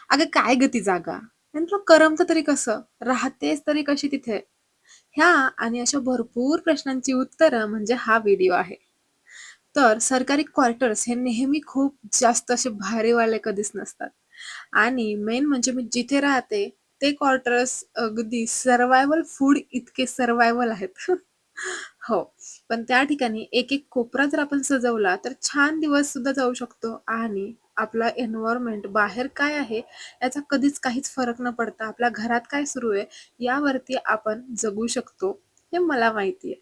अगं काय गं ती जागा? आणि तुला करमतं तरी कसं? राहतेस तरी कशी तिथे? ह्या आणि अशा भरपूर प्रश्नांची उत्तरं म्हणजे हा व्हिडिओ आहे. तर सरकारी क्वार्टर्स हे नेहमी खूप जास्त असे भारीवाले कधीच नसतात. आणि मेन म्हणजे मी जिथे राहते ते क्वार्टर्स अगदी सर्व्हायव्हल फूड इतके सर्व्हायव्हल आहेत. हो. पण त्या ठिकाणी एक-एक कोपरा जर आपण सजवला, तर छान दिवस सुद्धा जाऊ शकतो आणि आपला एन्व्हायर्नमेंट बाहेर काय आहे, याचा कधीच काहीच फरक न पडता आपल्या घरात काय सुरू आहे, यावरती आपण जगू शकतो, हे मला माहिती आहे.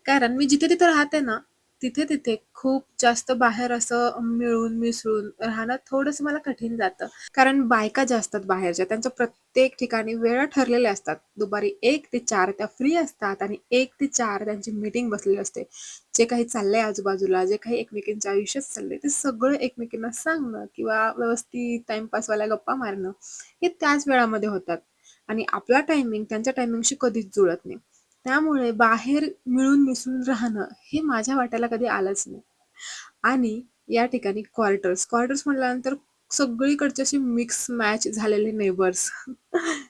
कारण मी जिथे-तिथे राहते ना, तिथे-तिथे खूप जास्त बाहेर असं मिळून मिसळून राहणं थोडंसं मला कठीण जातं. कारण बायका ज्या असतात बाहेरच्या, त्यांच्या प्रत्येक ठिकाणी वेळा ठरलेल्या असतात. दुपारी 1 ते 4 त्या फ्री असतात आणि 1 ते 4 त्यांची मीटिंग बसलेली असते. जे काही चाललंय आजूबाजूला, जे काही एकमेकींच्या आयुष्यात चाललंय, ते सगळं एकमेकींना सांगणं किंवा व्यवस्थित टाईमपासवाल्या गप्पा मारणं, हे त्याच वेळामध्ये होतात आणि आपला टायमिंग त्यांच्या टायमिंगशी कधीच जुळत नाही. त्यामुळे बाहेर मिळून मिसळून राहणं, हे माझ्या वाट्याला कधी आलंच नाही. आणि या ठिकाणी क्वार्टर्स. क्वार्टर्स म्हटल्यानंतर सगळीकडचे असे मिक्स मॅच झालेले नेबर्स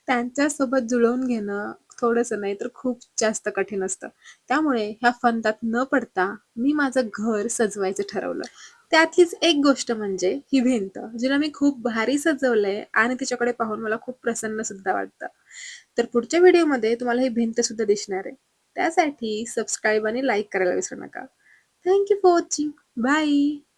त्यांच्यासोबत जुळवून घेणं थोडंसं नाही तर खूप जास्त कठीण असतं. त्यामुळे ह्या फंदात न पडता मी माझं घर सजवायचं ठरवलं. त्यातलीच एक गोष्ट म्हणजे ही भिंत, जिला मी खूप भारी सजवलंय आणि तिच्याकडे पाहून मला खूप प्रसन्न सुद्धा वाटतं. तर पुढच्या व्हिडिओमध्ये तुम्हाला ही भिंत सुद्धा दिसणार आहे. त्यासाठी सबस्क्राईब आणि लाईक करायला विसरू नका. Thank you for watching. Bye.